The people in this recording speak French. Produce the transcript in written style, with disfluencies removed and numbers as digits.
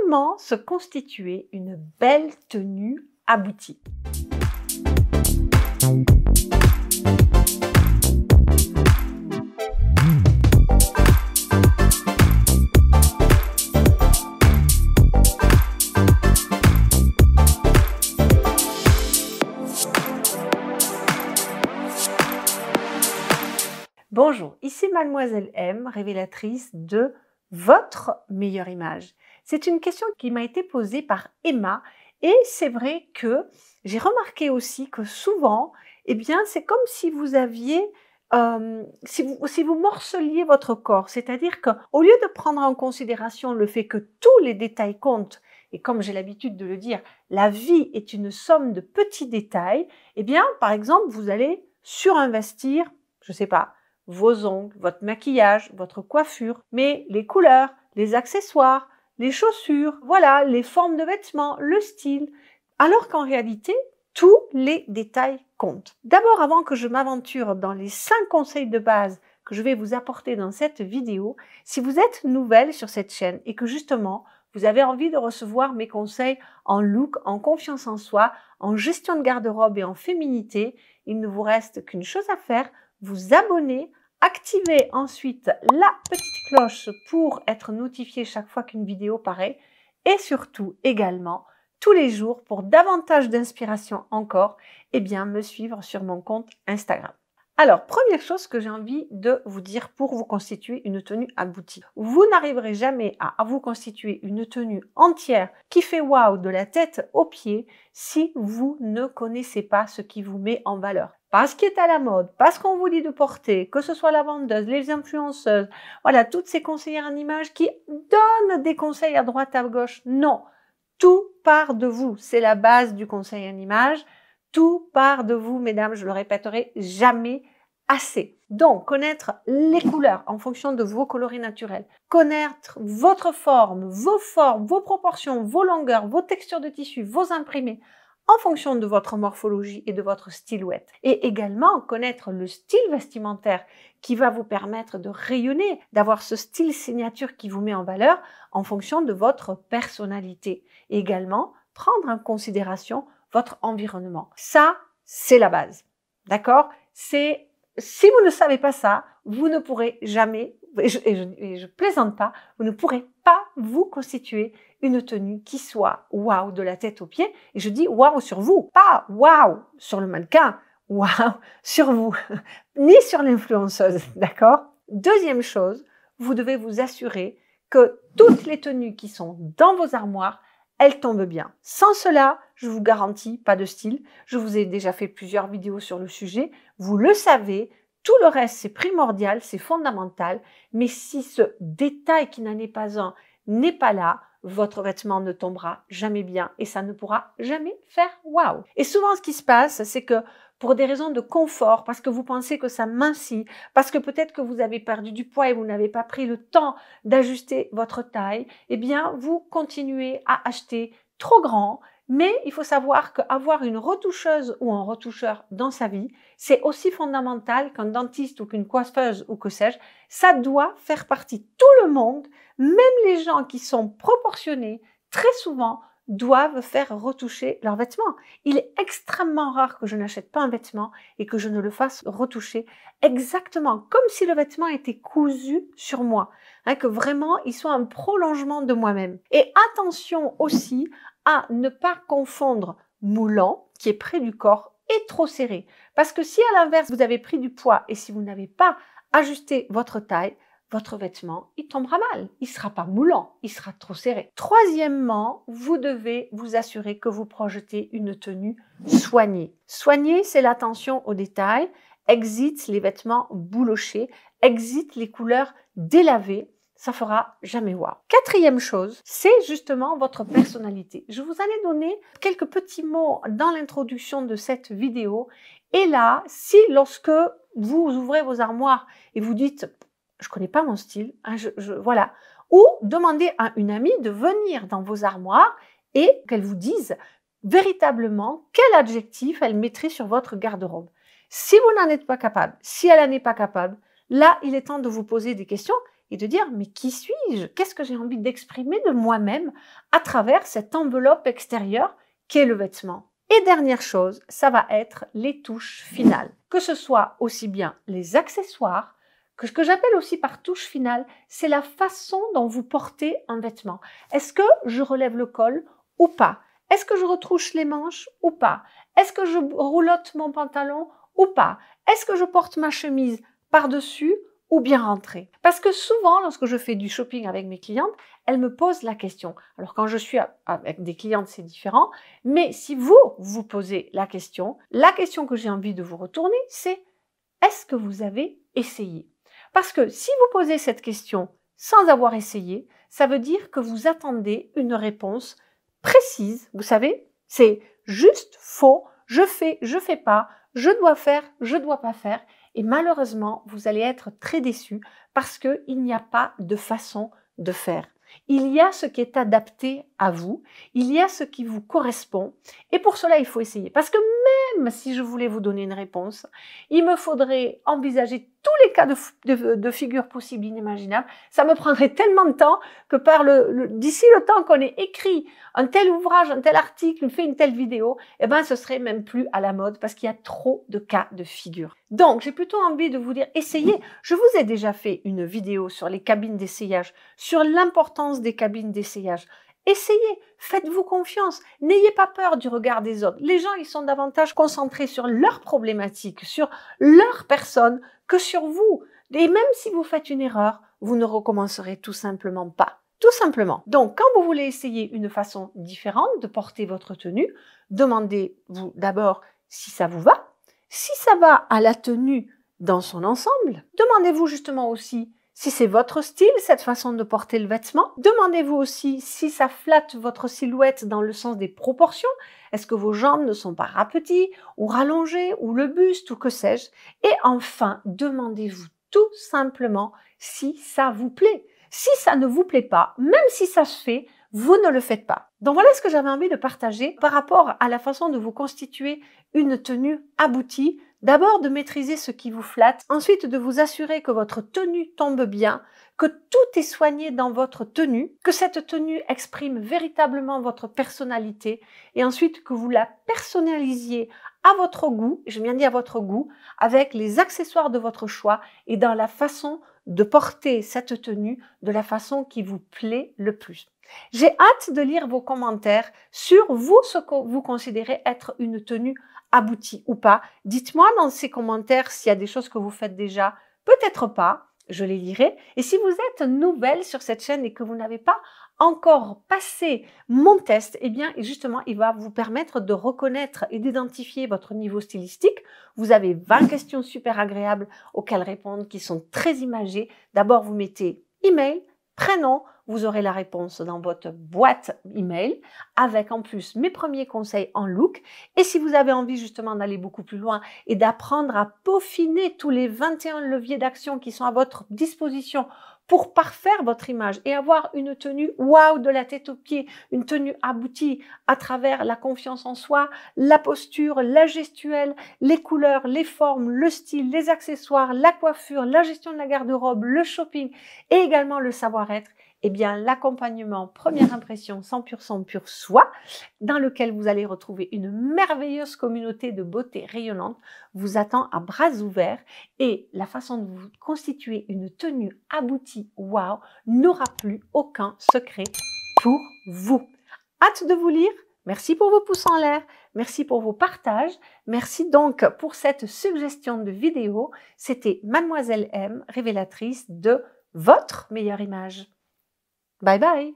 Comment se constituer une belle tenue aboutie? Bonjour, ici Mademoiselle M, révélatrice de votre meilleure image. C'est une question qui m'a été posée par Emma et c'est vrai que j'ai remarqué aussi que souvent, c'est comme si vous aviez, si vous morceliez votre corps, c'est-à-dire qu'au lieu de prendre en considération le fait que tous les détails comptent, et comme j'ai l'habitude de le dire, la vie est une somme de petits détails, par exemple, vous allez surinvestir, je ne sais pas, vos ongles, votre maquillage, votre coiffure, mais les couleurs, les accessoires, les chaussures, voilà, les formes de vêtements, le style. Alors qu'en réalité, tous les détails comptent. D'abord, avant que je m'aventure dans les 5 conseils de base que je vais vous apporter dans cette vidéo, si vous êtes nouvelle sur cette chaîne et que justement, vous avez envie de recevoir mes conseils en look, en confiance en soi, en gestion de garde-robe et en féminité, il ne vous reste qu'une chose à faire, vous abonner, activez ensuite la petite cloche pour être notifié chaque fois qu'une vidéo paraît et surtout également tous les jours pour davantage d'inspiration encore, me suivre sur mon compte Instagram. Alors, première chose que j'ai envie de vous dire pour vous constituer une tenue aboutie. Vous n'arriverez jamais à vous constituer une tenue entière qui fait waouh de la tête aux pieds si vous ne connaissez pas ce qui vous met en valeur. Pas ce qui est à la mode, pas ce qu'on vous dit de porter, que ce soit la vendeuse, les influenceuses, voilà, toutes ces conseillères en images qui donnent des conseils à droite, à gauche. Non, tout part de vous. C'est la base du conseil en image. Tout part de vous, mesdames, je le répéterai jamais assez. Donc, connaître les couleurs en fonction de vos coloris naturels, connaître votre forme, vos proportions, vos longueurs, vos textures de tissu, vos imprimés, en fonction de votre morphologie et de votre silhouette. Et également connaître le style vestimentaire qui va vous permettre de rayonner, d'avoir ce style signature qui vous met en valeur en fonction de votre personnalité. Et également, prendre en considération votre environnement. Ça, c'est la base. D'accord? Si vous ne savez pas ça, vous ne pourrez jamais, et je plaisante pas, vous ne pourrez pas vous constituer une tenue qui soit waouh de la tête aux pieds. Et je dis waouh sur vous, pas waouh sur le mannequin, waouh sur vous, ni sur l'influenceuse, d'accord? Deuxième chose, vous devez vous assurer que toutes les tenues qui sont dans vos armoires, elles tombent bien. Sans cela, je vous garantis pas de style. Je vous ai déjà fait plusieurs vidéos sur le sujet. Vous le savez, tout le reste, c'est primordial, c'est fondamental. Mais si ce détail qui n'en est pas un n'est pas là, votre vêtement ne tombera jamais bien et ça ne pourra jamais faire waouh. Et souvent, ce qui se passe, c'est que pour des raisons de confort, parce que vous pensez que ça mincit, parce que peut-être que vous avez perdu du poids et vous n'avez pas pris le temps d'ajuster votre taille, vous continuez à acheter trop grand. Mais il faut savoir qu'avoir une retoucheuse ou un retoucheur dans sa vie, c'est aussi fondamental qu'un dentiste ou qu'une coiffeuse ou que sais-je. Ça doit faire partie. Tout le monde, même les gens qui sont proportionnés, très souvent, doivent faire retoucher leurs vêtements. Il est extrêmement rare que je n'achète pas un vêtement et que je ne le fasse retoucher exactement comme si le vêtement était cousu sur moi, que vraiment il soit un prolongement de moi-même. Et attention aussi à ne pas confondre moulant, qui est près du corps, et trop serré. Parce que si à l'inverse vous avez pris du poids et si vous n'avez pas ajusté votre taille, votre vêtement, il tombera mal. Il ne sera pas moulant, il sera trop serré. Troisièmement, vous devez vous assurer que vous projetez une tenue soignée. Soignée, c'est l'attention aux détails. Exit les vêtements boulochés, exit les couleurs délavées. Ça fera jamais wow. Quatrième chose, c'est justement votre personnalité. Je vous en ai donné quelques petits mots dans l'introduction de cette vidéo. Et là, si lorsque vous ouvrez vos armoires et vous dites je connais pas mon style, voilà. Ou demandez à une amie de venir dans vos armoires et qu'elle vous dise véritablement quel adjectif elle mettrait sur votre garde-robe. Si vous n'en êtes pas capable, si elle n'en est pas capable, là, il est temps de vous poser des questions et de dire mais qui suis-je? Qu'est-ce que j'ai envie d'exprimer de moi-même à travers cette enveloppe extérieure qu'est le vêtement? Et dernière chose, ça va être les touches finales. Que ce soit aussi bien les accessoires, que ce que j'appelle aussi par touche finale, c'est la façon dont vous portez un vêtement. Est-ce que je relève le col ou pas? Est-ce que je retrousse les manches ou pas? Est-ce que je roulotte mon pantalon ou pas? Est-ce que je porte ma chemise par-dessus ou bien rentrée? Parce que souvent, lorsque je fais du shopping avec mes clientes, elles me posent la question. Alors quand je suis avec des clientes, c'est différent. Mais si vous vous posez la question que j'ai envie de vous retourner, c'est est-ce que vous avez essayé? Parce que si vous posez cette question sans avoir essayé, ça veut dire que vous attendez une réponse précise. Vous savez, c'est juste, faux, je fais pas, je dois faire, je dois pas faire. Et malheureusement, vous allez être très déçus parce qu'il n'y a pas de façon de faire. Il y a ce qui est adapté à vous, il y a ce qui vous correspond et pour cela, il faut essayer. Parce que même si je voulais vous donner une réponse, il me faudrait envisager tous les cas de figure possibles, inimaginables. Ça me prendrait tellement de temps que d'ici le temps qu'on ait écrit un tel ouvrage, un tel article, fait une telle vidéo, eh ben, ce serait même plus à la mode parce qu'il y a trop de cas de figure. Donc, j'ai plutôt envie de vous dire, essayez. Je vous ai déjà fait une vidéo sur les cabines d'essayage, sur l'importance des cabines d'essayage. Essayez, faites-vous confiance, n'ayez pas peur du regard des autres. Les gens, ils sont davantage concentrés sur leurs problématiques, sur leur personne, que sur vous. Et même si vous faites une erreur, vous ne recommencerez tout simplement pas. Tout simplement. Donc, quand vous voulez essayer une façon différente de porter votre tenue, demandez-vous d'abord si ça vous va. Si ça va à la tenue dans son ensemble, demandez-vous justement aussi si c'est votre style, cette façon de porter le vêtement. Demandez-vous aussi si ça flatte votre silhouette dans le sens des proportions. Est-ce que vos jambes ne sont pas rapeties ou rallongées ou le buste ou que sais-je? Et enfin, demandez-vous tout simplement si ça vous plaît. Si ça ne vous plaît pas, même si ça se fait, vous ne le faites pas. Donc voilà ce que j'avais envie de partager par rapport à la façon de vous constituer une tenue aboutie. D'abord de maîtriser ce qui vous flatte, ensuite de vous assurer que votre tenue tombe bien, que tout est soigné dans votre tenue, que cette tenue exprime véritablement votre personnalité et ensuite que vous la personnalisiez à votre goût, je bien dis à votre goût, avec les accessoires de votre choix et dans la façon de porter cette tenue de la façon qui vous plaît le plus. J'ai hâte de lire vos commentaires sur vous, ce que vous considérez être une tenue aboutie ou pas. Dites-moi dans ces commentaires s'il y a des choses que vous faites déjà, peut-être pas, je les lirai. Et si vous êtes nouvelle sur cette chaîne et que vous n'avez pas encore passé mon test, eh bien justement, il va vous permettre de reconnaître et d'identifier votre niveau stylistique. Vous avez 20 questions super agréables auxquelles répondre qui sont très imagées. D'abord, vous mettez email, prénom, vous aurez la réponse dans votre boîte email avec en plus mes premiers conseils en look. Et si vous avez envie justement d'aller beaucoup plus loin et d'apprendre à peaufiner tous les 21 leviers d'action qui sont à votre disposition pour parfaire votre image et avoir une tenue waouh de la tête aux pieds, une tenue aboutie à travers la confiance en soi, la posture, la gestuelle, les couleurs, les formes, le style, les accessoires, la coiffure, la gestion de la garde-robe, le shopping et également le savoir-être, eh bien l'accompagnement première impression 100% pur soi, dans lequel vous allez retrouver une merveilleuse communauté de beauté rayonnante, vous attend à bras ouverts et la façon de vous constituer une tenue aboutie, waouh, n'aura plus aucun secret pour vous. Hâte de vous lire. Merci pour vos pouces en l'air, merci pour vos partages, merci donc pour cette suggestion de vidéo. C'était Mademoiselle M, révélatrice de votre meilleure image. Bye bye!